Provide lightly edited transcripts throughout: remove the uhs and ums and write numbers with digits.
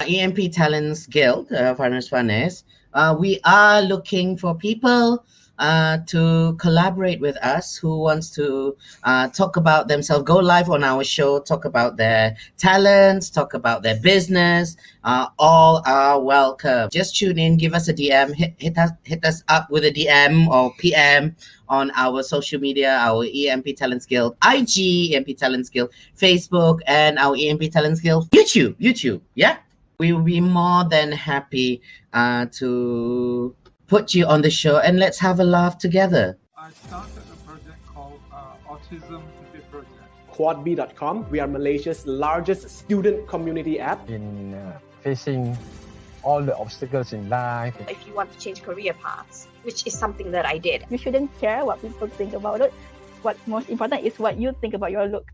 EMP Talents Guild, Farnes Fanes, we are looking for people to collaborate with us who wants to talk about themselves, go live on our show, talk about their talents, talk about their business. All are welcome. Just tune in, give us a DM, hit us up with a DM or PM on our social media, our EMP Talents Guild, IG, EMP Talents Guild, Facebook, and our EMP Talents Guild, YouTube, yeah? We will be more than happy to put you on the show and let's have a laugh together. I started a project called Autism Project. Quadb.com. We are Malaysia's largest student community app. In facing all the obstacles in life. If you want to change career paths, which is something that I did. You shouldn't care what people think about it. What's most important is what you think about your look.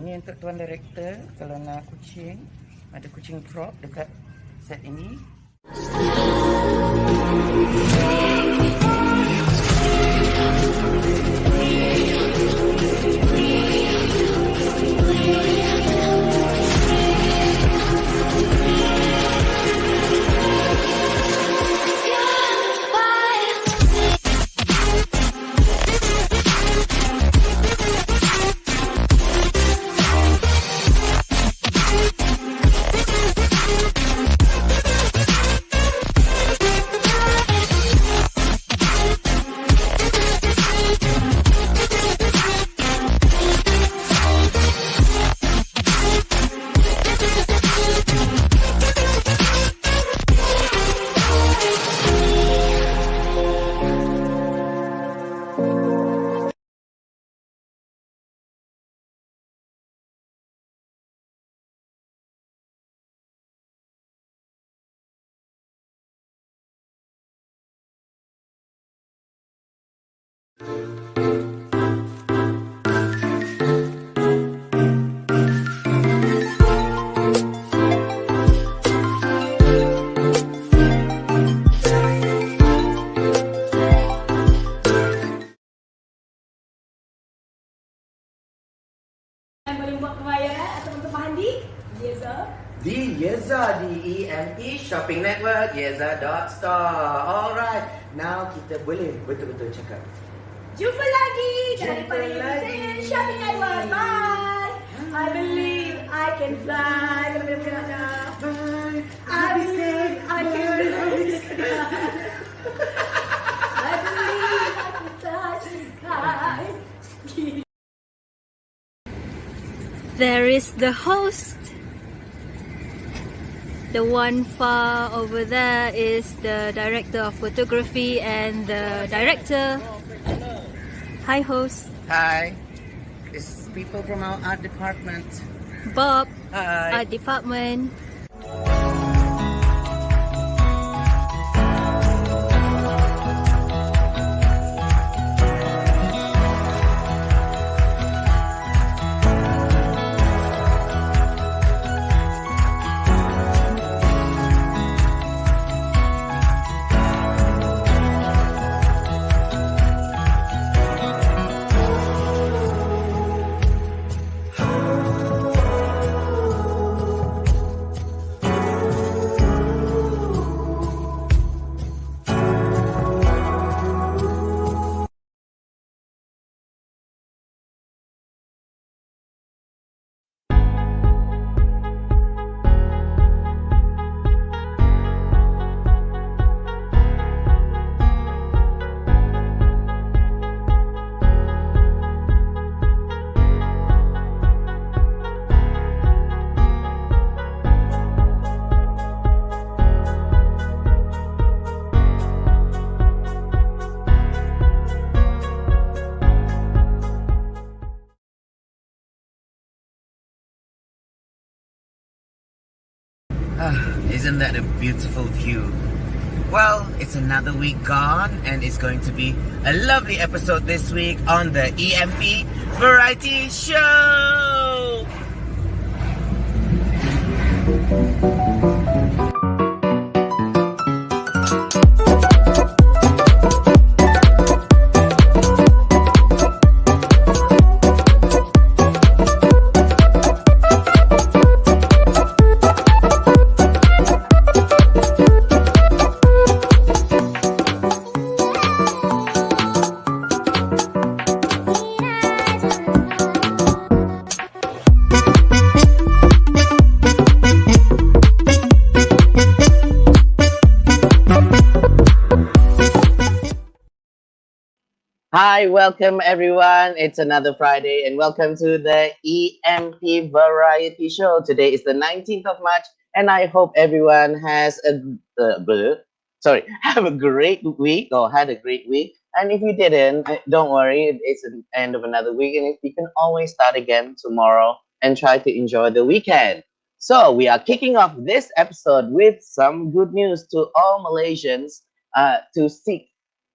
ini untuk Tuan Director. Kalau nak kucing, ada kucing prop dekat set ini. Di Yeza di EMP Shopping Network Yeza.store. Alright, now kita boleh betul-betul cakap. Jumpa lagi daripada EMP Shopping Network. Bye. I believe I can fly. Bye. I believe I can fly. I believe I can touch the sky. There is the host. The one far over there is the director of photography and the director. Hi, host. Hi. This is people from our art department. Bob. Hi. Art department. Isn't that a beautiful view? Well, it's another week gone, and it's going to be a lovely episode this week on the EMP Variety Show! Hi, welcome everyone. It's another Friday and welcome to the EMP Variety Show. Today is the 19th of March and I hope everyone has have a great week or had a great week. And if you didn't, don't worry, it's the end of another week and you can always start again tomorrow and try to enjoy the weekend. So we are kicking off this episode with some good news to all Malaysians who seek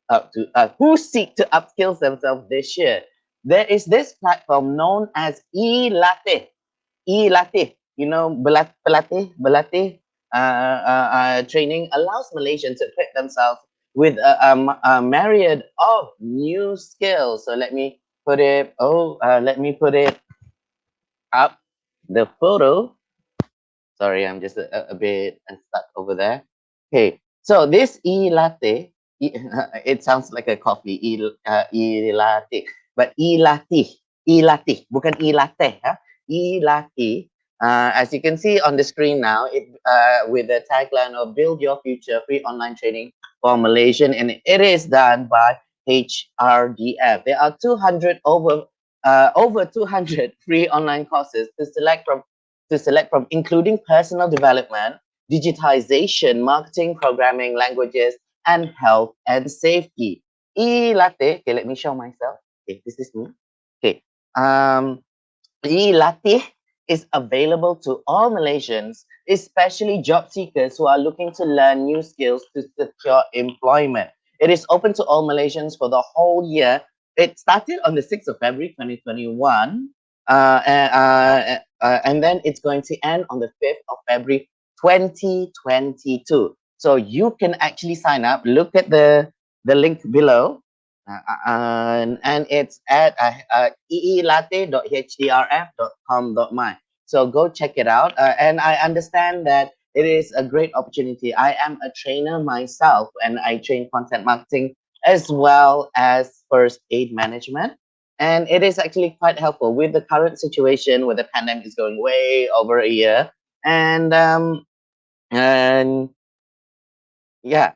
to upskill themselves this year. there is this platform known as e-Latih. E-Latih, you know, Belatih training allows Malaysians to equip themselves with a myriad of new skills. So let me put it. Let me put it up. The photo. Sorry, I'm just a bit stuck over there. Okay, so this e-latte, it sounds like a coffee, e-latte, but e-latte, bukan e-latte, huh? E-latte. As you can see on the screen now, it with the tagline of "Build Your Future: Free Online Training for Malaysian," and it is done by HRDF. There are over 200 free online courses to select from, including personal development, digitization, marketing, programming, languages, and health and safety. E-Latte, okay, let me show myself. Okay, this is me. Okay, e-Latih is available to all Malaysians, especially job seekers who are looking to learn new skills to secure employment. It is open to all Malaysians for the whole year. It started on the 6th of February 2021, and then it's going to end on the 5th of February 2022. So you can actually sign up. Look at the link below. And it's at eelatte.hdrf.com.my. So go check it out. And I understand that it is a great opportunity. I am a trainer myself, and I train content marketing as well as first aid management. And it is actually quite helpful with the current situation where the pandemic is going way over a year. And yeah,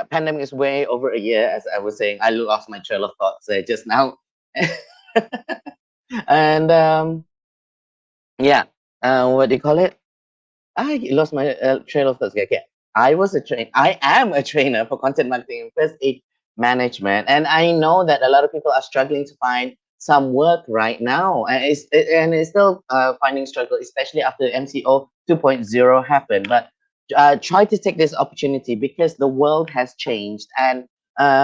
pandemic is way over a year, as I was saying. I lost my trail of thoughts just now. And yeah, what do you call it? I lost my trail of thoughts. Okay, I am a trainer for content marketing and first aid management, and I know that a lot of people are struggling to find some work right now, and it's still finding struggle, especially after MCO 2.0 happened. But try to take this opportunity because the world has changed, and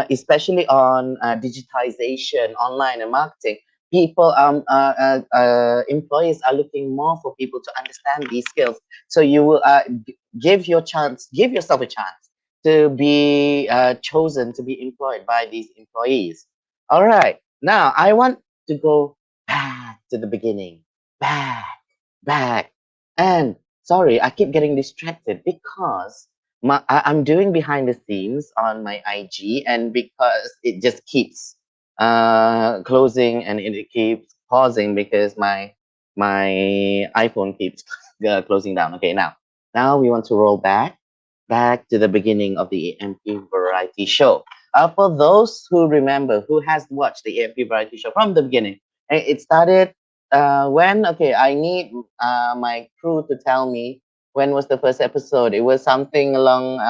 especially on digitization, online and marketing, people employers are looking more for people to understand these skills. So you will give yourself a chance to be chosen to be employed by these employees. All right, now I want to go back to the beginning, back, and sorry, I keep getting distracted because I'm doing behind the scenes on my IG, and because it just keeps closing and it keeps pausing because my iPhone keeps closing down. Okay, now we want to roll back to the beginning of the EMP Variety Show. For those who remember, who has watched the EMP Variety Show from the beginning, it started when? Okay, I need my crew to tell me when was the first episode. It was something along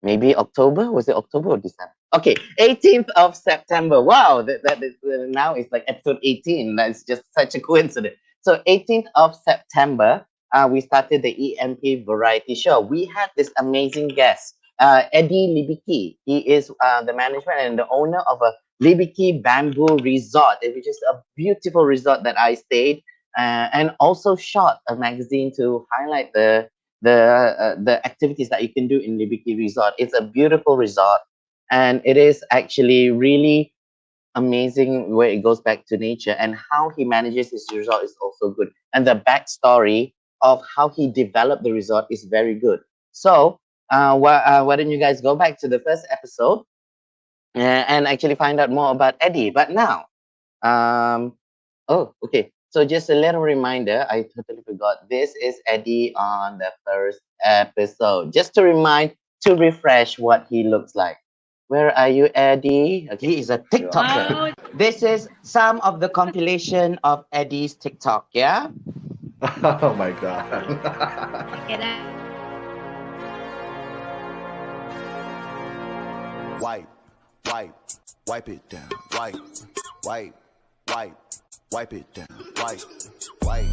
maybe October. Was it October or December? Okay, 18th of September. Wow, that is now it's like episode 18. That's just such a coincidence. So 18th of September, we started the EMP Variety Show. We had this amazing guest, Eddie Libiki. He is the management and the owner of a Libiki Bamboo Resort, which is a beautiful resort that I stayed, and also shot a magazine to highlight the activities that you can do in Libiki Resort. It's a beautiful resort, and it is actually really amazing where it goes back to nature, and how he manages his resort is also good. And the backstory of how he developed the resort is very good. So why don't you guys go back to the first episode and actually find out more about Eddie. But now, oh, okay. So just a little reminder, I totally forgot. This is Eddie on the first episode. Just to refresh what he looks like. Where are you, Eddie? Okay, he's a TikToker. This is some of the compilation of Eddie's TikTok, yeah? Oh my God. Wipe it down. Wipe it down. Wipe.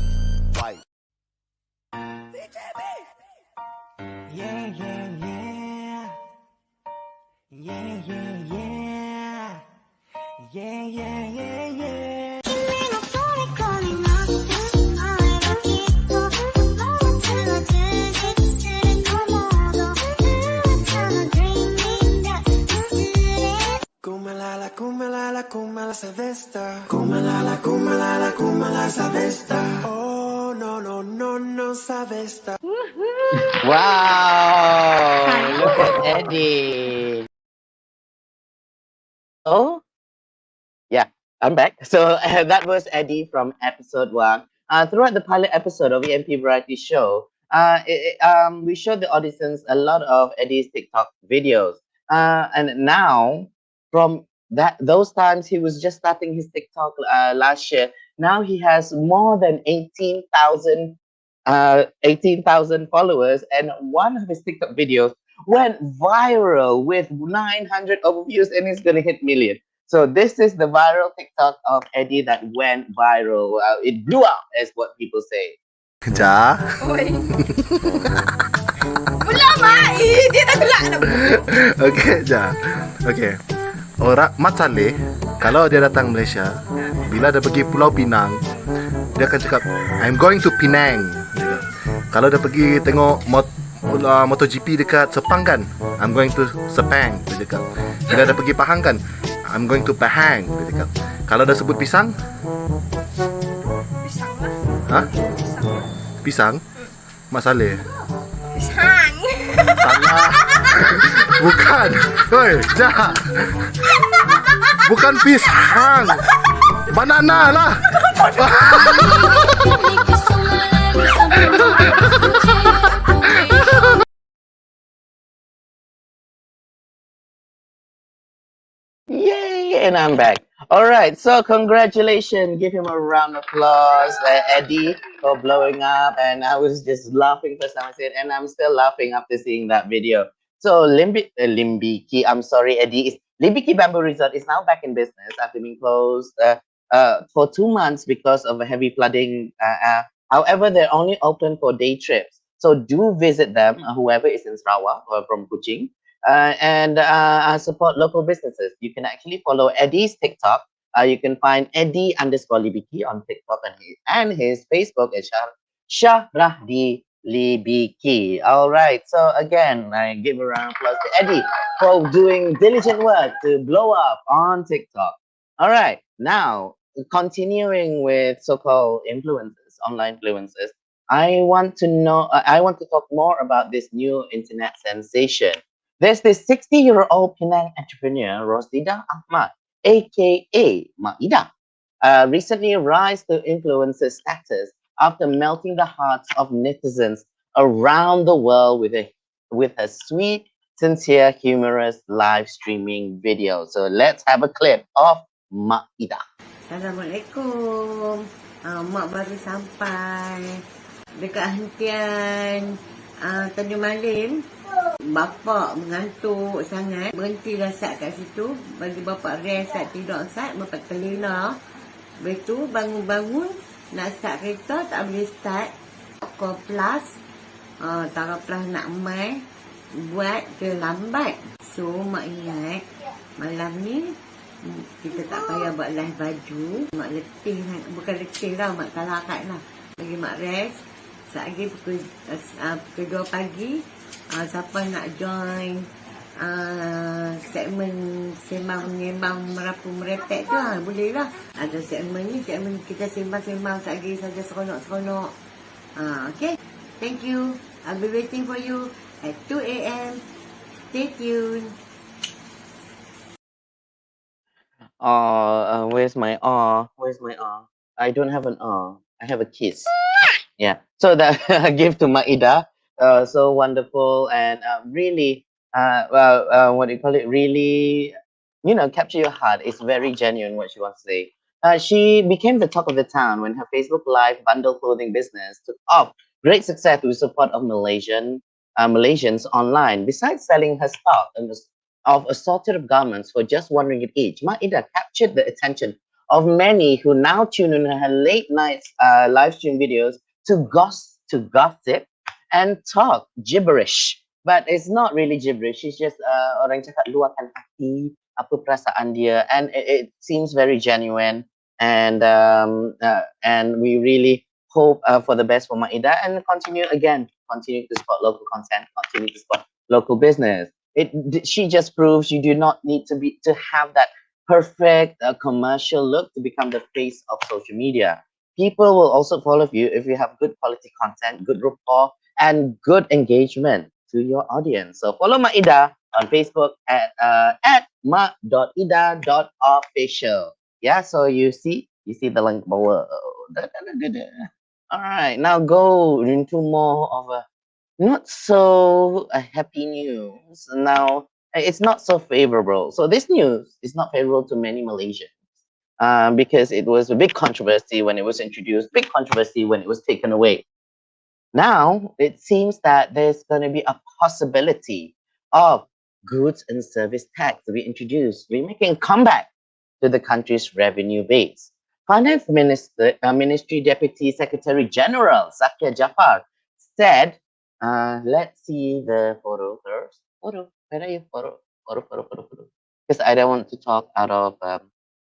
Yeah, yeah, yeah, yeah. Kumalala, kumalala, kumala sa vesta. Kumalala, kumalala, kumala sa vesta. Oh, no, no, no, no sa vesta. Wow! Look at Eddie. Oh, yeah, I'm back. So that was Eddie from episode 1. Throughout the pilot episode of EMP Variety Show, we showed the audience a lot of Eddie's TikTok videos. And now, from those times, he was just starting his TikTok last year. Now he has more than 18,000 followers, and one of his TikTok videos went viral with 900 overviews, and he's gonna hit million. So this is the viral TikTok of Eddie that went viral. It blew up, as what people say. Ja. Oi. Pula mak. Dia tak gelak nak. Okey, Ja. Okey. Orang Mat Saleh, kalau dia datang Malaysia, bila dia pergi Pulau Pinang, dia akan cakap, I'm going to Penang. Kalau dia pergi tengok MotoGP dekat Sepang kan, I'm going to Sepang, dia cakap. Bila dia pergi Pahang kan, I'm going to Pahang, dia cakap. Kalau dia sebut pisang, Pisang lah. ha? Pisang? Mat Saleh. Pisang. Salah. Bukan. Hoi, Ja. Bukan pisang. Banana lah. Yay! And I'm back. All right. So congratulations. Give him a round of applause, Eddie, for blowing up. And I was just laughing first time I said, and I'm still laughing after seeing that video. So Libiki, I'm sorry, Eddie. Libiki Bamboo Resort is now back in business after being closed for 2 months because of a heavy flooding. However, they're only open for day trips. So do visit them, whoever is in Sarawak or from Kuching. And support local businesses. You can actually follow Eddie's TikTok. You can find Eddie_Libiki on TikTok and his Facebook is Shahrahdi Libiki. All right. So again, I give a round of applause to Eddie for doing diligent work to blow up on TikTok. All right. Now, continuing with so-called influencers, online influencers, I want to talk more about this new internet sensation. There's this 60-year-old Penang entrepreneur, Rosida Ahmad, aka Maida, recently rise to influencer status after melting the hearts of netizens around the world with her sweet, sincere, humorous live streaming video. So let's have a clip of Maida. Assalamualaikum. Mak baru sampai dekat hentian Tanjung Malim. Bapa mengantuk sangat, berhentilah sat kat situ, bagi bapa rest, sat tidur sat, bapa terlena. Lepas tu bangun-bangun nak start kereta tak boleh start. Call plus, Tara plus nak mai, buat terlambat. So mak ingat malam ni kita tak payah buat live baju. Mak letih, bukan letih lah, mak talakat lah. Bagi mak rest. Saat lagi pukul 2 pagi, siapa nak join segmen sembang menyembang merapu merepek tu boleh lah. Ada segmen ni, segmen kita sembang-sembang saat lagi saja seronok-seronok. Okay, thank you. I'll be waiting for you at 2 a.m. Stay tuned. Where's my Where's my I don't have an I have a kiss. Yeah. So that gift to Maida. So wonderful and really, what do you call it? Really, capture your heart. It's very genuine what she wants to say. She became the talk of the town when her Facebook Live bundle clothing business took off. Great success with support of Malaysians online. Besides selling her stock of assorted of garments for just RM1 each, Maida captured the attention of many who now tune in her late night live stream videos to gossip and talk gibberish. But it's not really gibberish. It's just orang cakap luahkan hati, apa perasaan dia, and it seems very genuine, and we really hope for the best for Maida, and continue to support local content, continue to support local business. She just proves you do not need to have that perfect commercial look to become the face of social media. People will also follow you if you have good quality content, good rapport, and good engagement to your audience. So follow Maida on Facebook at ma.ida.official. Yeah, so you see the link below. All right, now go into more of a not so happy news. Now it's not so favorable. So this news is not favorable to many Malaysians. Because it was a big controversy when it was introduced, big controversy when it was taken away. Now, it seems that there's going to be a possibility of goods and service tax to be introduced, making a comeback to the country's revenue base. Finance Ministry Deputy Secretary General Zakia Jafar said, let's see the photo first. Photo, where are you? Photo. Because I don't want to talk out of...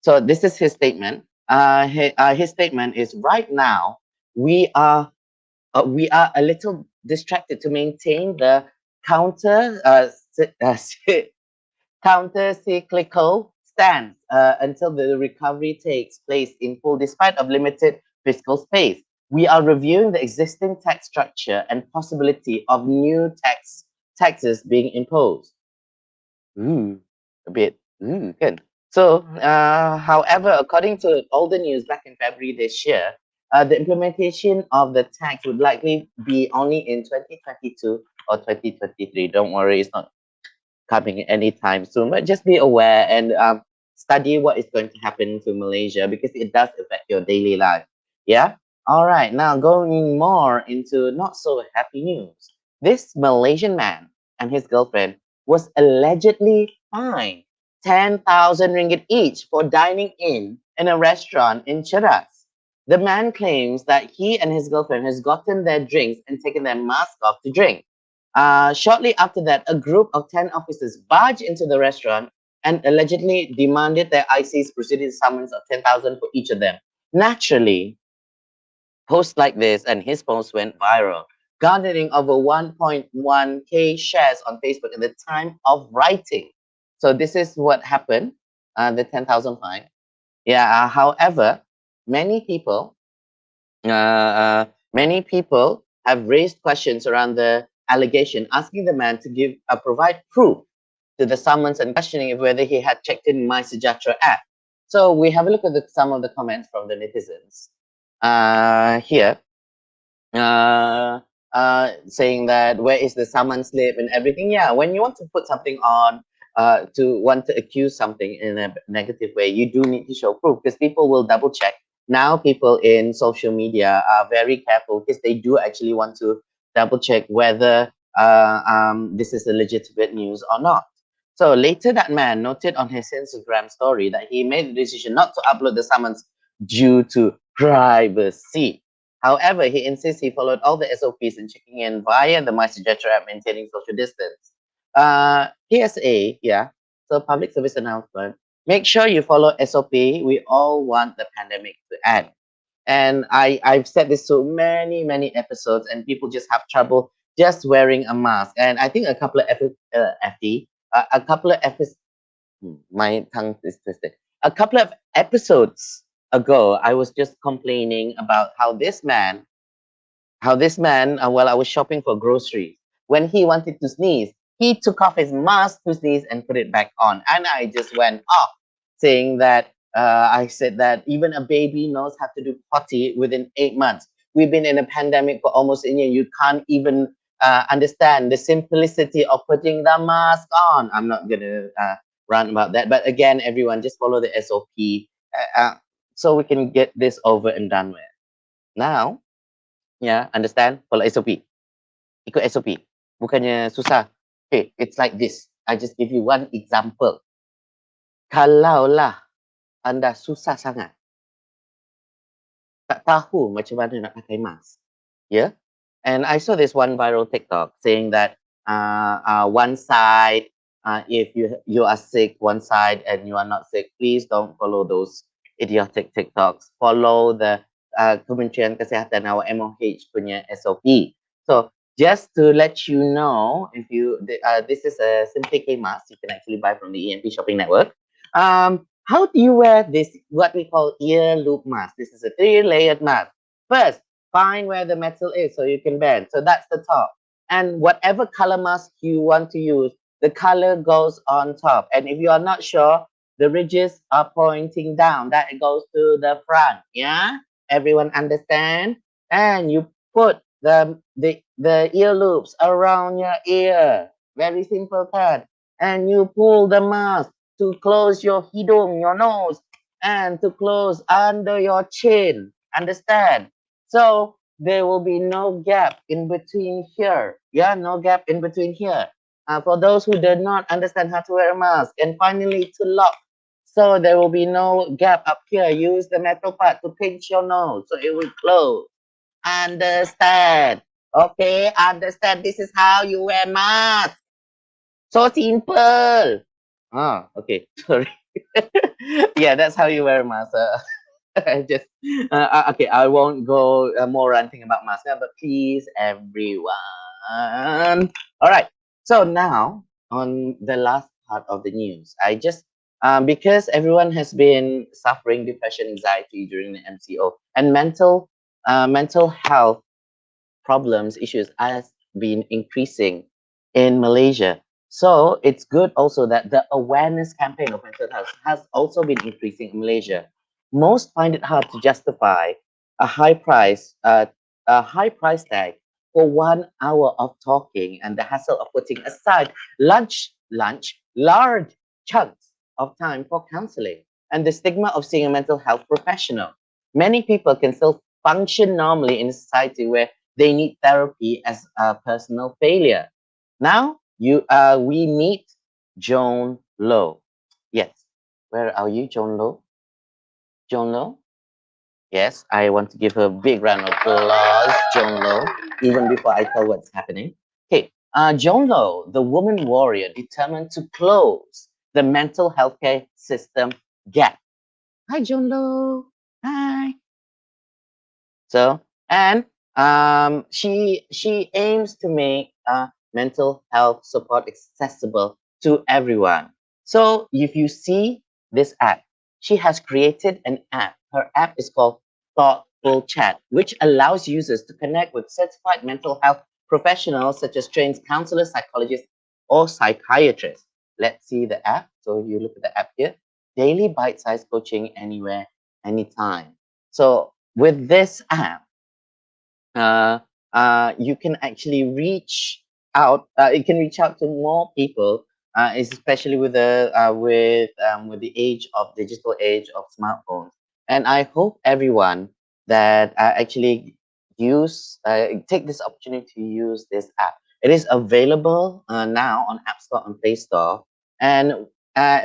so this is his statement. His statement is, right now, we are a little distracted to maintain the counter-cyclical stance until the recovery takes place in full, despite of limited fiscal space. We are reviewing the existing tax structure and possibility of new taxes being imposed. A bit good. So, however, according to all the news back in February this year, the implementation of the tax would likely be only in 2022 or 2023. Don't worry, it's not coming anytime soon, but just be aware and study what is going to happen to Malaysia, because it does affect your daily life. Yeah? All right, now going more into not so happy news. This Malaysian man and his girlfriend was allegedly fined 10,000 ringgit each for dining in a restaurant in Cheras. The man claims that he and his girlfriend has gotten their drinks and taken their mask off to drink. Shortly after that, a group of 10 officers barged into the restaurant and allegedly demanded their ICs proceeded summons of 10,000 for each of them. Naturally, posts like this and his post went viral, garnering over 1.1k shares on Facebook at the time of writing. So this is what happened, the 10,000 fine. Yeah, however, many people have raised questions around the allegation, asking the man to provide proof to the summons and questioning whether he had checked in My Sejahtera app. So we have a look at some of the comments from the netizens. Here, saying that where is the summons slip and everything. Yeah, when you want to put something on, want to accuse something in a negative way, you do need to show proof, because people will double check. Now people in social media are very careful because they do actually want to double check whether this is a legitimate news or not. So later that man noted on his Instagram story that he made the decision not to upload the summons due to privacy. However, he insists he followed all the SOPs in checking in via the My Sejahtera app, maintaining social distance. PSA, yeah, so public service announcement. Make sure you follow SOP. We all want the pandemic to end. And I've said this so many episodes, and people just have trouble just wearing a mask. And I think a couple of my tongue is twisted. A couple of episodes ago, I was just complaining about how this man, while I was shopping for groceries, when he wanted to sneeze, he took off his mask to sneeze and put it back on. And I just went off, saying that, I said that even a baby knows how to do potty within 8 months. We've been in a pandemic for almost a year. You can't even understand the simplicity of putting the mask on. I'm not going to rant about that. But again, everyone, just follow the SOP so we can get this over and done with. Now, yeah, understand? Follow SOP. Ikut SOP. Bukannya susah. Okay, it's like this. I just give you one example. Kalaulah anda susah sangat, tak tahu macam mana nak pakai mask, yeah? And I saw this one viral TikTok saying that one side If you are sick one side and you are not sick, please don't follow those idiotic TikToks. Follow the Kementerian Kesihatan, our MOH punya SOP. So just to let you know, if you this is a Simply K mask you can actually buy from the EMP Shopping Network. How do you wear this, what we call ear loop mask? This is a 3-layered mask. First, find where the metal is so you can bend. So that's the top. And whatever color mask you want to use, the color goes on top. And if you are not sure, the ridges are pointing down. That goes to the front. Yeah? Everyone understand? And you put the ear loops around your ear. Very simple cut. And you pull the mask to close your hidung, your nose, and to close under your chin. Understand? So there will be no gap in between here. Yeah, no gap in between here. For those who do not understand how to wear a mask. And finally, to lock. So there will be no gap up here. Use the metal part to pinch your nose so it will close. Understand? Okay, understand. This is how you wear mask. So simple. Okay, sorry. Yeah, that's how you wear a mask. Just okay, I won't go more ranting about mask, but please, everyone. All right. So now on the last part of the news, I just because everyone has been suffering depression, anxiety during the MCO, and mental health problems, issues has been increasing in Malaysia. So it's good also that the awareness campaign of mental health has also been increasing in Malaysia. Most find it hard to justify a high price tag for 1 hour of talking and the hassle of putting aside large chunks of time for counseling and the stigma of seeing a mental health professional. Many people can still function normally in a society where they need therapy as a personal failure. Now, we meet Joan Low. Yes, where are you, Joan Low? Joan Low? Yes, I want to give her a big round of applause, Joan Low, even before I tell what's happening. Okay, Joan Low, the woman warrior determined to close the mental health care system gap. Hi, Joan Low. Hi. So, and she aims to make mental health support accessible to everyone. So if you see this app, she has created an app. Her app is called Thoughtful Chat, which allows users to connect with certified mental health professionals such as trained counselors, psychologists, or psychiatrists. Let's see the app. So you look at the app here. Daily bite-sized coaching anywhere, anytime. So with this app, you can actually reach out. It can reach out to more people, especially with the age of digital age of smartphones. And I hope everyone that actually take this opportunity to use this app. It is available now on App Store and Play Store, and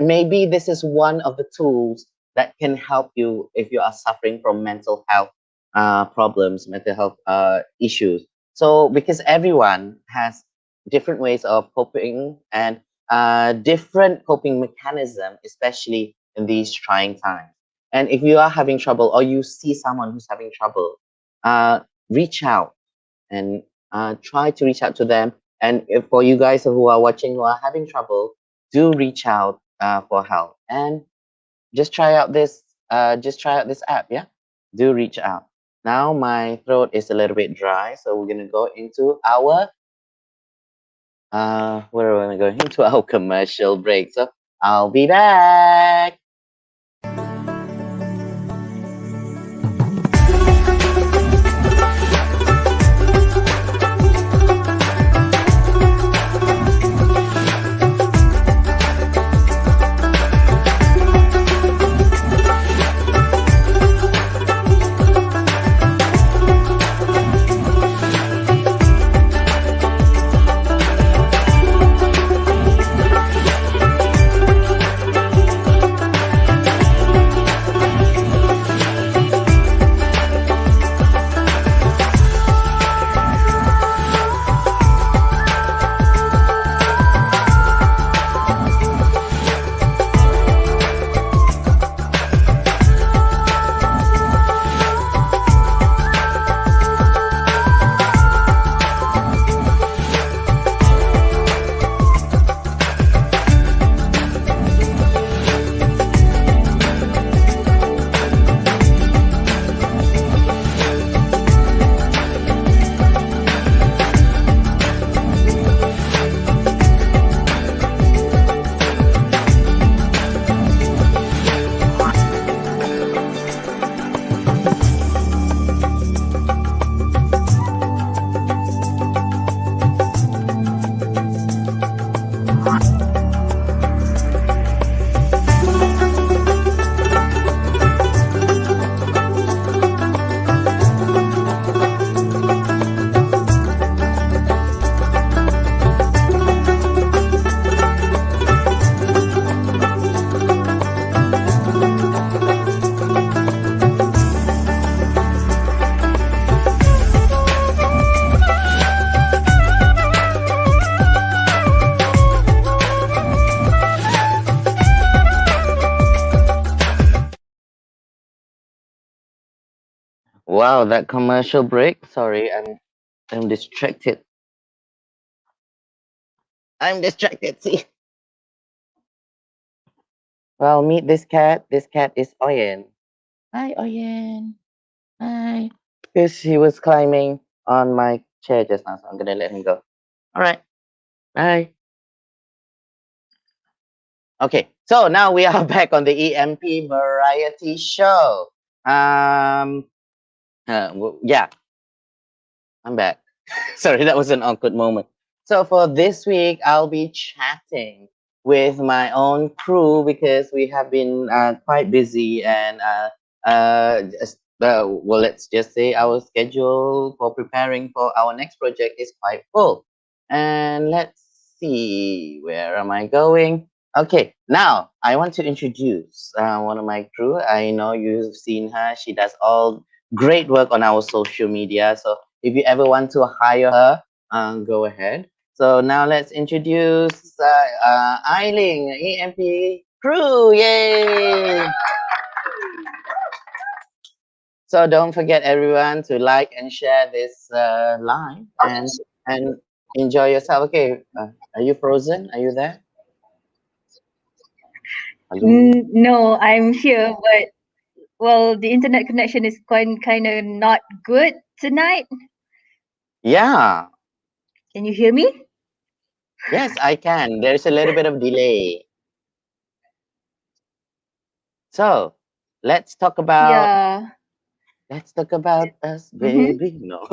maybe this is one of the tools that can help you if you are suffering from mental health problems, mental health issues. So because everyone has different ways of coping and different coping mechanism, especially in these trying times. And if you are having trouble or you see someone who's having trouble, reach out and try to reach out to them. And if for you guys who are watching who are having trouble, do reach out for help and just try out this app. Yeah, do reach out. Now my throat is a little bit dry, so we're gonna go into our where are we going? Into our commercial break. So I'll be back. Wow, that commercial break. Sorry, I'm distracted. I'm distracted. See. Well, meet this cat. This cat is Oyen. Hi, Oyen. Hi. Because he was climbing on my chair just now, so I'm gonna let him go. All right. Bye. Okay, so now we are back on the EMP Variety Show. Yeah, I'm back. Sorry, that was an awkward moment. So for this week, I'll be chatting with my own crew because we have been quite busy and well, let's just say our schedule for preparing for our next project is quite full. And let's see, where am I going? Okay, now I want to introduce one of my crew. I know you've seen her. She does all great work on our social media. So if you ever want to hire her, go ahead. So now let's introduce LING, EMP crew. Yay! So don't forget everyone to like and share this live and enjoy yourself. Okay, are you frozen? Are you there? Hello? No, I'm here, but well, the internet connection is kind of not good tonight. Yeah. Can you hear me? Yes, I can. There's a little bit of delay. So let's talk about Yeah. let's talk about us, Mm-hmm. baby. No.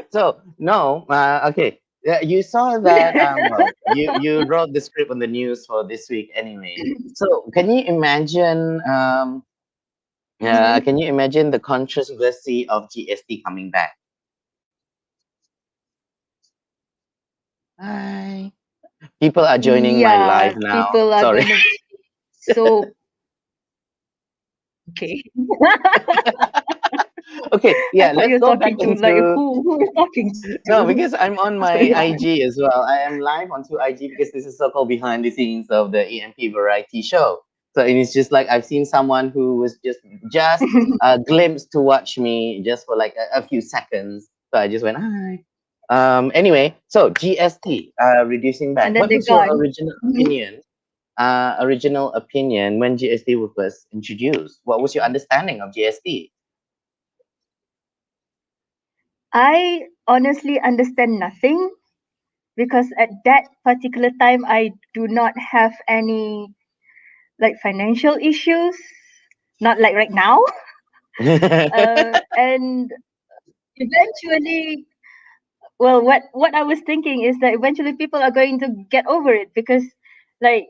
So no. Okay. You saw that. Well, you wrote the script on the news for this week anyway. So can you imagine? Can you imagine the controversy of GST coming back? Hi. People are joining my Yeah, live now. people are Sorry. gonna be so okay. Okay, yeah, I thought let's you're go back talking to like into who is talking no, to? because I'm on What's my going on? IG as well. I am live onto IG because this is so-called behind the scenes of the EMP Variety Show. So and it's just like I've seen someone who was just a glimpse to watch me just for like a few seconds. So I just went hi. Anyway, so GST reducing back. And then What they're was your gone. original opinion? Original opinion when GST was first introduced. What was your understanding of GST? I honestly understand nothing because at that particular time I do not have any like financial issues, not like right now. And eventually, well, what I was thinking is that eventually people are going to get over it because like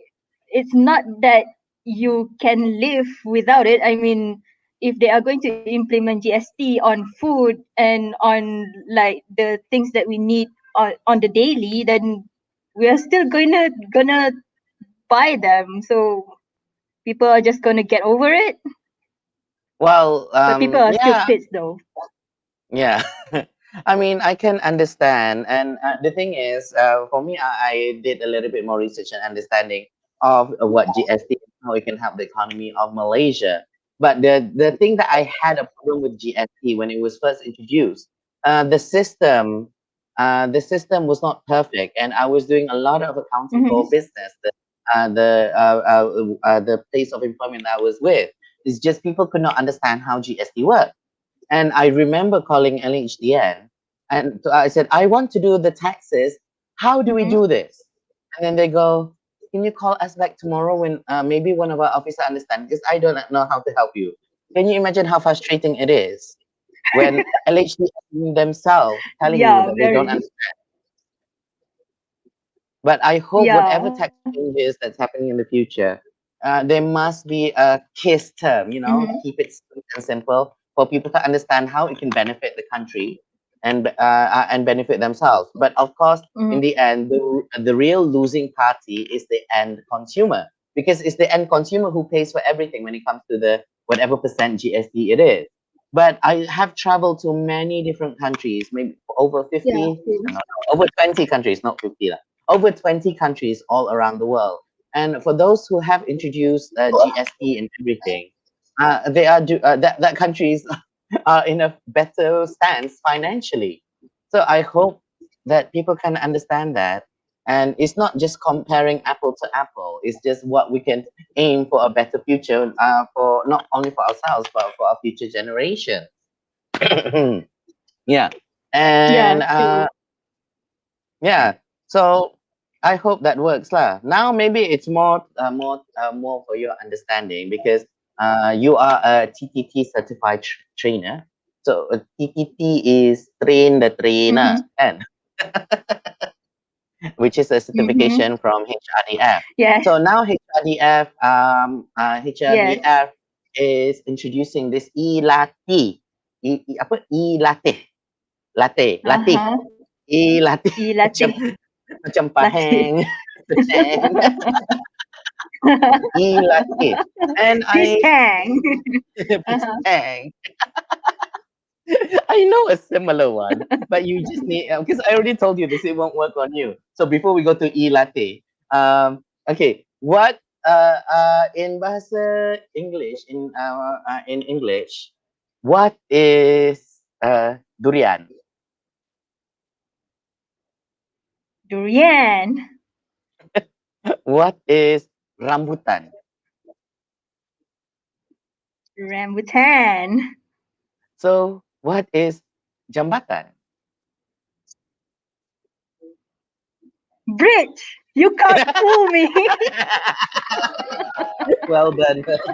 it's not that you can live without it. I mean, if they are going to implement GST on food and on like the things that we need on the daily, then we are still gonna buy them. So people are just gonna get over it. Well, But people are still yeah, pissed though. yeah. I mean, I can understand. And the thing is, for me, I did a little bit more research and understanding of what GST and how it can help the economy of Malaysia. But the thing that I had a problem with GST when it was first introduced, the system was not perfect, and I was doing a lot of accounting for business. The place of employment that I was with, it's just people could not understand how GST worked. And I remember calling LHDN and I said, I want to do the taxes. How do we do this? And then they go, can you call us back tomorrow when maybe one of our officers understands? Because I don't know how to help you. Can you imagine how frustrating it is when LHDN themselves telling you Yeah, that they don't very. understand? But I hope whatever Yeah. tax changes that's happening in the future, there must be a KISS term, keep it sweet and simple for people to understand how it can benefit the country and benefit themselves. But of course, in the end, the real losing party is the end consumer because it's the end consumer who pays for everything when it comes to the whatever percent GST it is. But I have traveled to many different countries, maybe over 50, no, over 20 countries, not 50, over 20 countries all around the world. And for those who have introduced GST and everything, they are that countries are in a better stance financially. So I hope that people can understand that. And it's not just comparing apple to apple. It's just what we can aim for a better future for not only for ourselves, but for our future generation. Yeah. And Yeah, true. yeah. So I hope that works lah. Now maybe it's more for your understanding because you are a TTT certified trainer. So a TTT is train the trainer, and which is a certification from HRDF. Yes. So now Yes. HRDF is introducing this e-latte. Apa e-latte? Latte. Uh-huh. E-latte. E-latte. Macam pahang, petang. E-latte. And Pisang. Pisang. I know a similar one, but you just need because I already told you this, it won't work on you. So before we go to e-latte, okay, what in bahasa English in English, what is durian? Durian. What is rambutan? Rambutan. So what is jambatan? Bridge. You can't fool me. Well done. But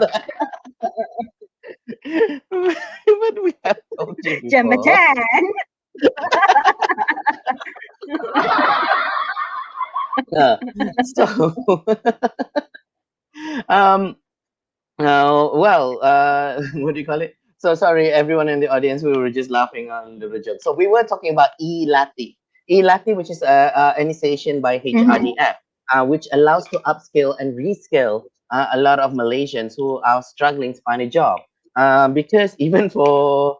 we have told you before. Jambatan. So, what do you call it? So sorry, everyone in the audience, we were just laughing on the joke. So we were talking about e-latte. E-latte, which is an initiation by HRDF, which allows to upskill and reskill a lot of Malaysians who are struggling to find a job. Because even for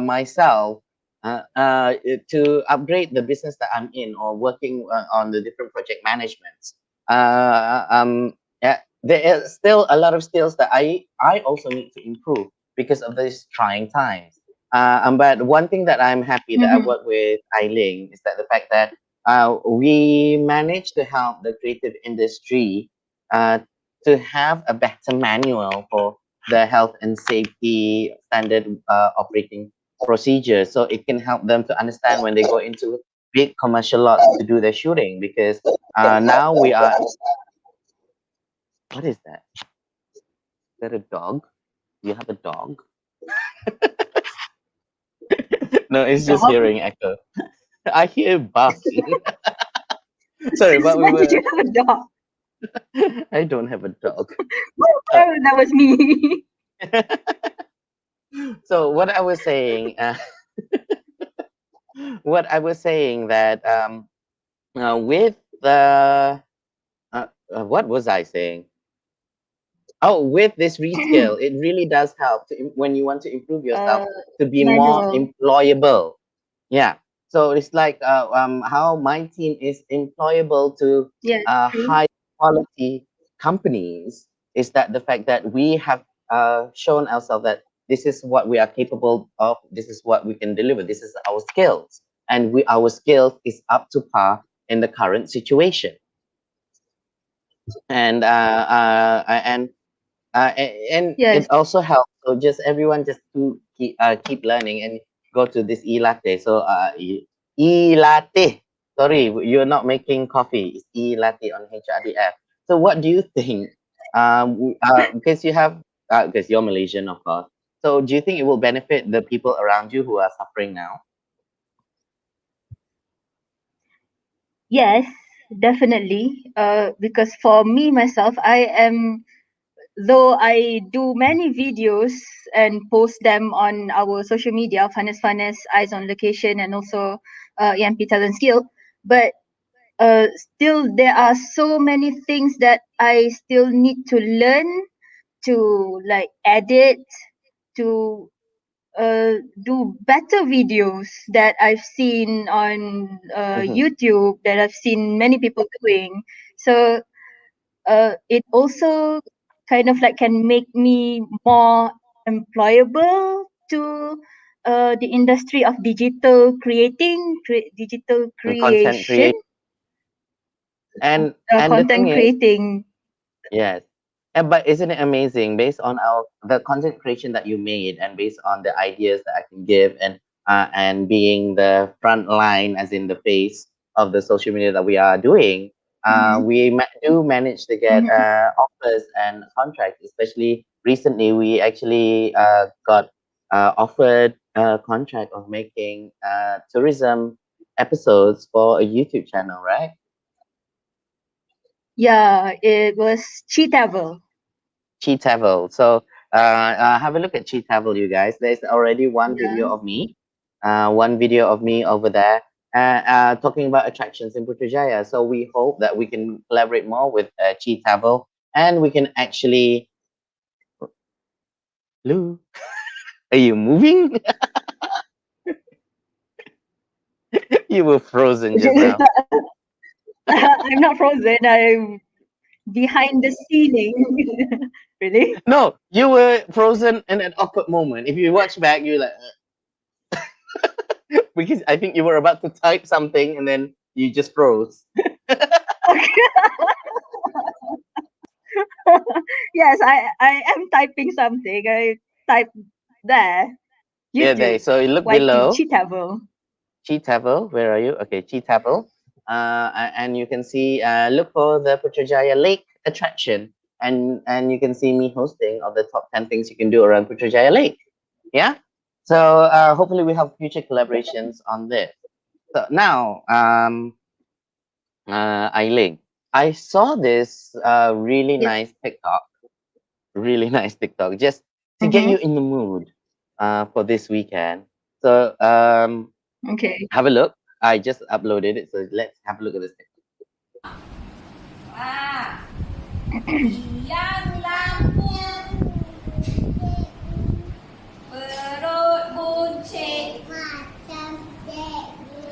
myself, to upgrade the business that I'm in or working on the different project managements, yeah, there is still a lot of skills that I also need to improve because of these trying times. But one thing that I'm happy that I work with LING is that the fact that we managed to help the creative industry to have a better manual for the health and safety standard operating procedure, so it can help them to understand when they go into big commercial lots to do their shooting. Because now we are. What is that? Is that a dog? Do you have a dog? No, it's just hearing echo. I hear barking. Sorry, but we were. Did you have a dog? I don't have a dog. Oh, that was me. So what I was saying, that with the what was I saying? Oh, with this rescale, it really does help when you want to improve yourself to be more employable. Yeah. So it's like how my team is employable to high quality companies is that the fact that we have shown ourselves that this is what we are capable of, this is what we can deliver, this is our skills, and our skills is up to par in the current situation. And it also helps. So just everyone just to keep learning and go to this e-latte. So e-latte. Sorry, you're not making coffee. It's e-latte on HRDF. So what do you think? Because you have because you're Malaysian, of course. So do you think it will benefit the people around you who are suffering now? Yes, definitely. Because for me myself, though I do many videos and post them on our social media, Farnes Fanes, Eyes on Location, and also EMP Talents Guild, but still there are so many things that I still need to learn to like edit, to do better videos that I've seen on YouTube, that I've seen many people doing. So it also kind of like can make me more employable to the industry of digital digital Content creation, creation. And the content thing is, creating. yes. But isn't it amazing based on the content creation that you made and based on the ideas that I can give and being the front line as in the face of the social media that we are doing, we do manage to get offers and contracts. Especially recently, we actually got offered a contract of making tourism episodes for a YouTube channel, right? Yeah, it was Cheatable. Cheatable. So have a look at Cheatable, you guys. There's already one video of me, over there, talking about attractions in Putrajaya. So we hope that we can collaborate more with Cheatable, and we can actually. Lou, are you moving? You were frozen just now. I'm not frozen. I'm behind the ceiling. Really? No, you were frozen in an awkward moment. If you watch back, you're like, because I think you were about to type something and then you just froze. Yes, I am typing something. I type there. Yeah, there. So you look below. Cheatable. Cheatable, where are you? Okay, Cheatable. And you can see, look for the Putrajaya Lake attraction, and you can see me hosting of the top 10 things you can do around Putrajaya Lake. Yeah. So hopefully we have future collaborations on this. So now, Ailing, I saw this really nice TikTok, just to get you in the mood for this weekend. So Okay. have a look. I just uploaded it, so let's have a look at this. Yang lampu perut buncit macam cikgu.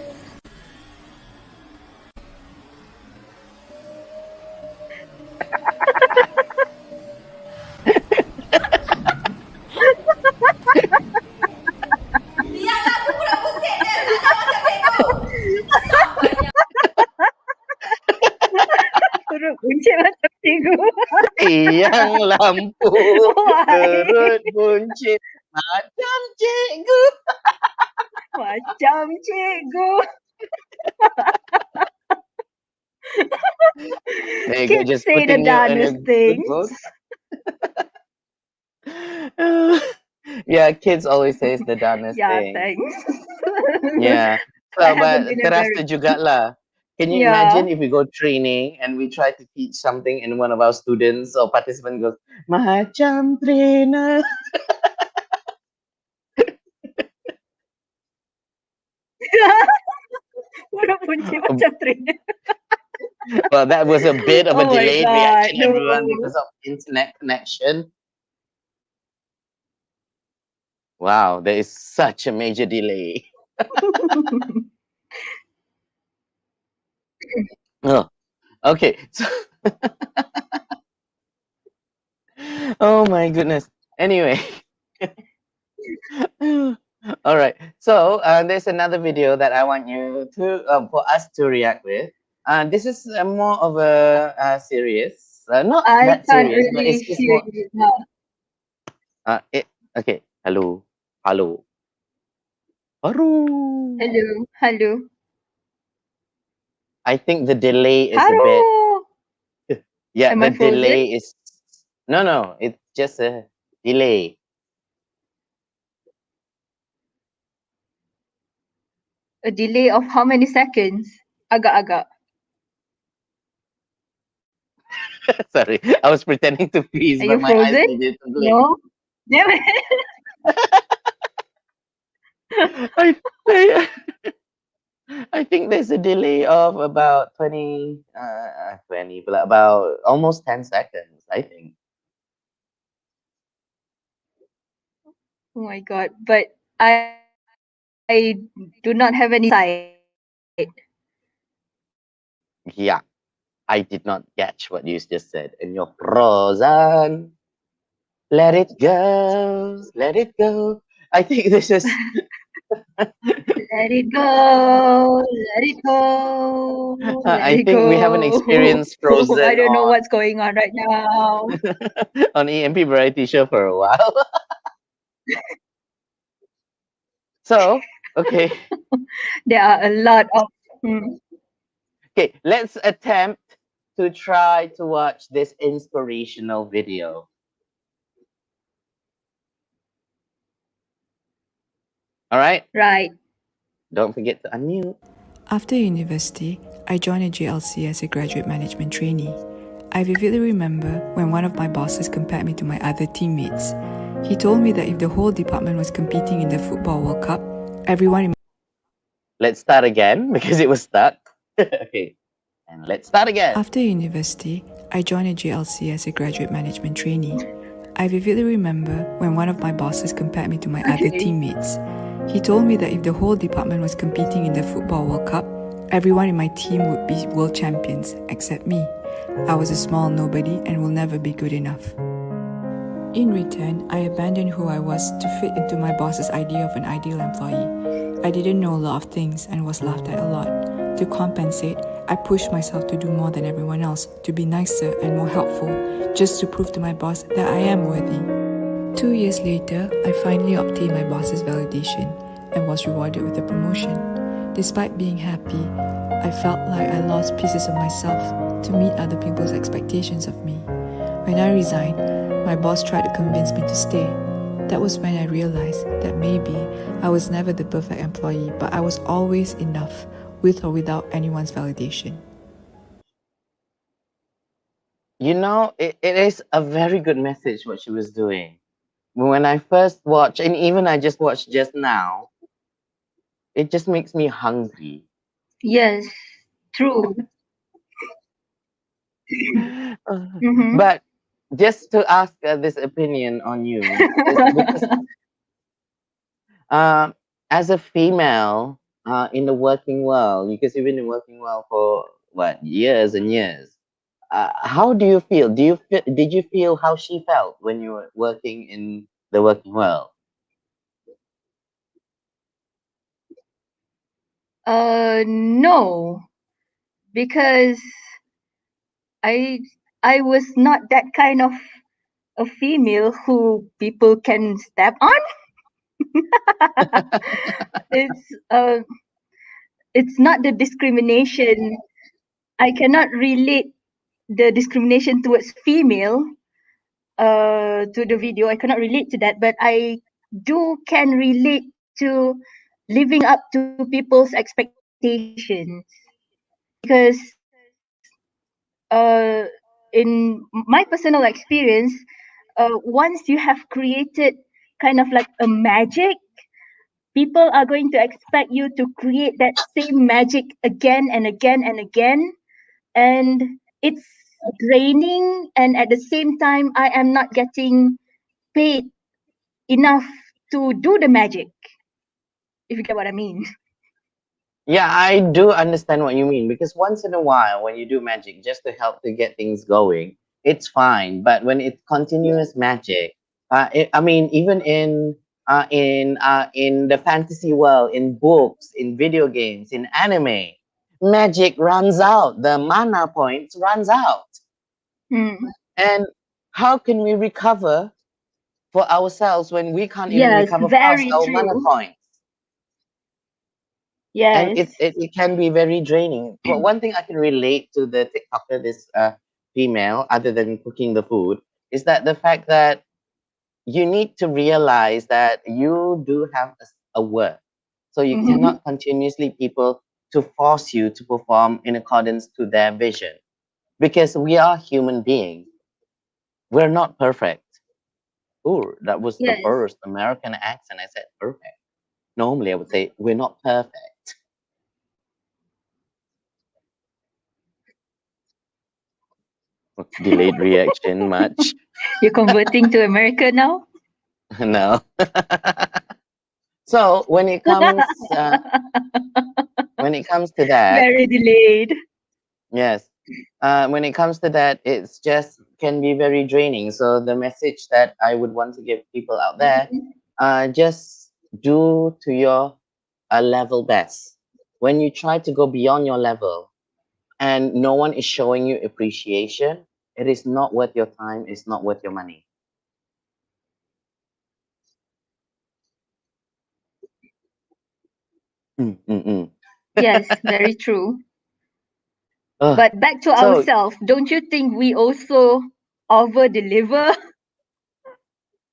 Yang lampu perut buncit dia tak macam cikgu. Perut buncit macam cikgu. Yang lampu perut buncit macam cikgu. Macam cikgu. Kids just say the dumbest things. Yeah, kids always says the dumbest thing. Thanks. Yeah. So, but terasa juga lah. Can you imagine if we go training and we try to teach something and one of our students or participants goes, macam trainer. Perut buncit macam trainer. Well, that was a bit of a delayed reaction, no. everyone, because of internet connection. Wow, there is such a major delay. Oh, okay. So oh my goodness. Anyway. All right. So there's another video that I want you to, for us to react with. This is more of a serious, not that serious, but it's more. Okay. Hello. Hello. I think the delay is a bit. Yeah, the delay is. No, it's just a delay. A delay of how many seconds? Agak-agak. Sorry, I was pretending to freeze, but my eyes needed to blink. No? Damn it. I think there's a delay of about 20, but about almost 10 seconds, I think. Oh my god, but I do not have any sight. Yeah, I did not catch what you just said. And you're frozen. Let it go, let it go. I think this is. Let it go. Let it go. Let I it think we haven't go. experienced I Frozen don't know what's going on right now. on EMP Variety Show for a while. So, okay. There are a lot of. Okay, let's attempt to try to watch this inspirational video. All right? Right. Don't forget to unmute. After university, I joined a JLC as a graduate management trainee. I vividly remember when one of my bosses compared me to my other teammates. He told me that if the whole department was competing in the Football World Cup, everyone in Let's start again because it was stuck. Okay, and let's start again. After university, I joined a JLC as a graduate management trainee. I vividly remember when one of my bosses compared me to my other teammates. He told me that if the whole department was competing in the Football World Cup, everyone in my team would be world champions, except me. I was a small nobody and will never be good enough. In return, I abandoned who I was to fit into my boss's idea of an ideal employee. I didn't know a lot of things and was laughed at a lot. To compensate, I pushed myself to do more than everyone else, to be nicer and more helpful, just to prove to my boss that I am worthy. 2 years later, I finally obtained my boss's validation and was rewarded with a promotion. Despite being happy, I felt like I lost pieces of myself to meet other people's expectations of me. When I resigned, my boss tried to convince me to stay. That was when I realized that maybe I was never the perfect employee, but I was always enough, with or without anyone's validation. You know, it is a very good message what she was doing. When I first watched, and even I just watched just now, it just makes me hungry. Yes, true. But just to ask this opinion on you, is because as a female in the working world, because you've been in the working world for what, years and years, how do you feel? Did you feel how she felt when you were working in the working world? No, because I was not that kind of a female who people can step on. It's not the discrimination. I cannot relate the discrimination towards female to the video. I cannot relate to that, but I can relate to living up to people's expectations, because in my personal experience, once you have created kind of like a magic, people are going to expect you to create that same magic again and again and again, and it's draining, and at the same time I am not getting paid enough to do the magic, if you get what I mean. Yeah, I do understand what you mean, because once in a while when you do magic just to help to get things going, it's fine. But when it's continuous magic, I mean, even in the fantasy world, in books, in video games, in anime, magic runs out. The mana points runs out. And how can we recover for ourselves when we can't even Yes, recover fast very our mana true. points? And Yes. it can be very draining. But one thing I can relate to the TikToker, this female, other than cooking the food, is that the fact that you need to realize that you do have a worth. So you cannot continuously people to force you to perform in accordance to their vision. Because we are human beings. We're not perfect. Oh, that was the Yes. first American accent. I said perfect. Normally I would say we're not perfect. Delayed reaction much. You're converting to America now? No. So when it comes to that, Very delayed. yes, when it comes to that, it's just can be very draining. So the message that I would want to give people out there just do to your level best. When you try to go beyond your level and no one is showing you appreciation, it is not worth your time, it's not worth your money. Yes, very true. Ugh. But back to So- ourselves, don't you think we also over deliver?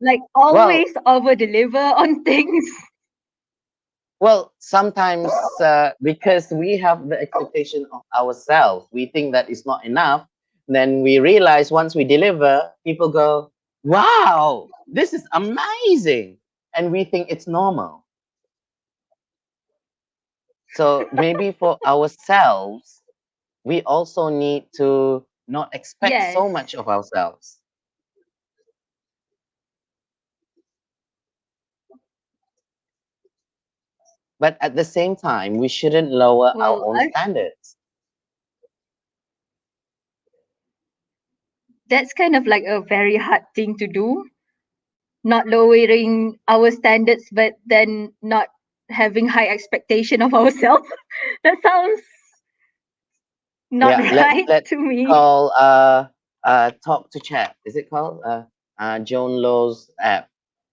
Like always over deliver on things. Well, sometimes because we have the expectation of ourselves, we think that it's not enough. Then we realize once we deliver, people go, wow, this is amazing. And we think it's normal. So maybe for ourselves, we also need to not expect so Yes. much of ourselves. But at the same time, we shouldn't lower our Well, own standards. that's kind of like a very hard thing to do. Not lowering our standards, but then not having high expectation of ourselves. That sounds not right let's to me. call talk to chat. Is it called Joan Lowe's app?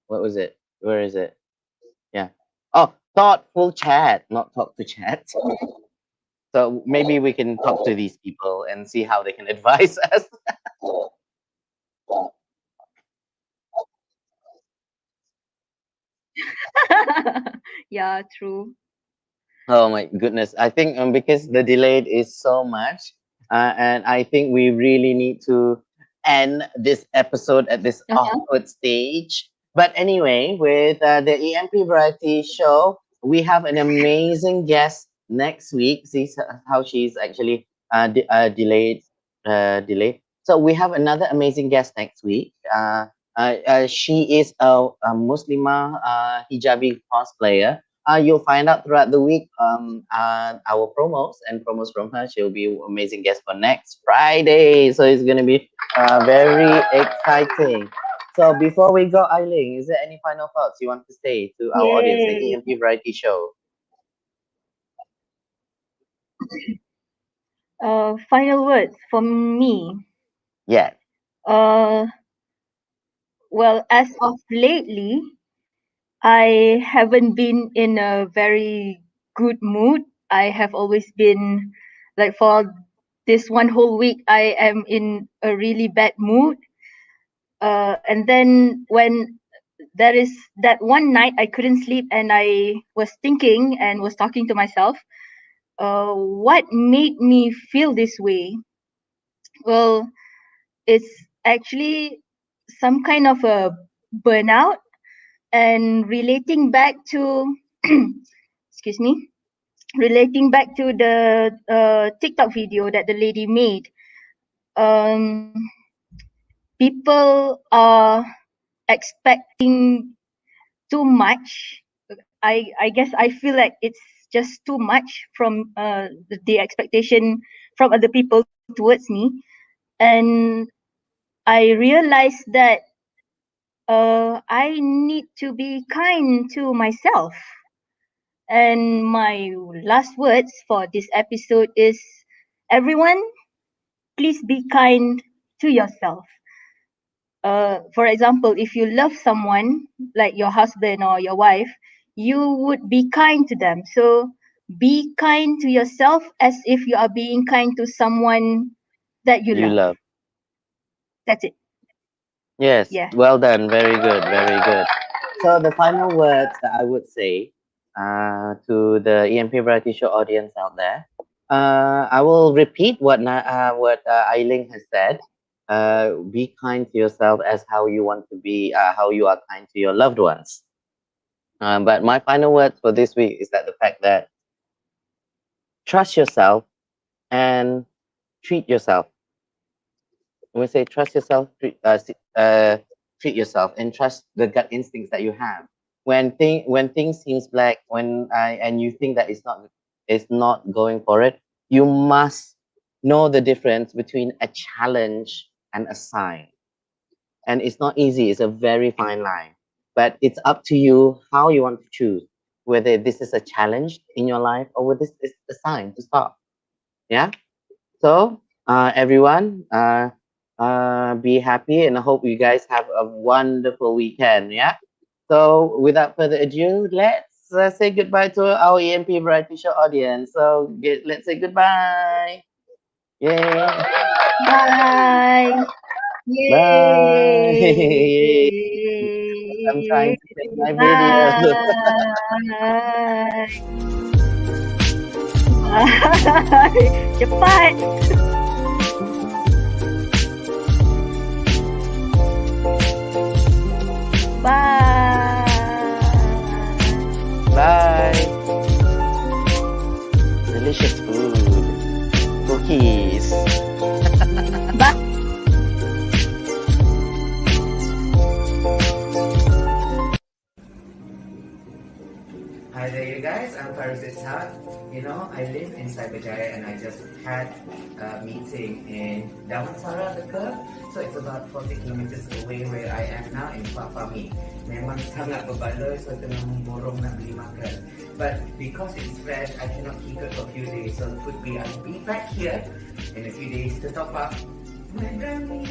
What was it? Where is it? Yeah. Oh, thoughtful chat, not talk to chat. So maybe we can talk to these people and see how they can advise us. Yeah, true. Oh my goodness. I think because the delay is so much, and I think we really need to end this episode at this awkward stage. But anyway, with the EMP Variety Show, we have an amazing guest next week. See how she's actually delayed. So we have another amazing guest next week. She is a Muslimah hijabi cosplayer. You'll find out throughout the week our promos from her. She'll be an amazing guest for next Friday. So it's going to be very exciting. So before we go, Eileen, is there any final thoughts you want to say to our audience, the Yay. EMP Variety Show? Final words from me. Yeah. Well, as of lately, I haven't been in a very good mood. I have always been like for this one whole week, I am in a really bad mood. And then when there is that one night I couldn't sleep and I was thinking and was talking to myself, what made me feel this way? Well, it's actually some kind of a burnout and relating back to excuse me, relating back to the TikTok video that the lady made. Um, people are expecting too much. I guess I feel like it's just too much from the expectation from other people towards me, and I realized that I need to be kind to myself. And my last words for this episode is, everyone, please be kind to yourself. For example, if you love someone like your husband or your wife, you would be kind to them. So be kind to yourself as if you are being kind to someone that you love. That's it. Yes. Yeah. Well done. Very good. Very good. So the final words that I would say to the EMP Variety Show audience out there, I will repeat what Eileen has said. Be kind to yourself as how you want to be, how you are kind to your loved ones. But my final words for this week is that the fact that trust yourself and treat yourself. When we say trust yourself, treat yourself, and trust the gut instincts that you have. When things seems black, and you think that it's not going for it, you must know the difference between a challenge and a sign. And it's not easy. It's a very fine line. but it's up to you how you want to choose, whether this is a challenge in your life or whether this is a sign to stop. Yeah. So everyone, be happy, and I hope you guys have a wonderful weekend. Yeah. So without further ado, let's say goodbye to our EMP Variety Show audience. So let's say goodbye. Yay. Bye. Yay. Bye. I'm trying to take my video. Bye. Cepat. Bye. Bye. Delicious food. Cookies. Bye. Hi there, you guys. I'm Farnes Fanes. You know, I live in Cyberjaya and I just had a meeting in Damansara, the curve. So it's about 40 kilometers away where I am now in Papami. Memang sangat berbaloi, so tengah memborong nak beli makan. But because it's fresh, I cannot keep it for a few days. So could be I'll be back here in a few days to top up my brownie.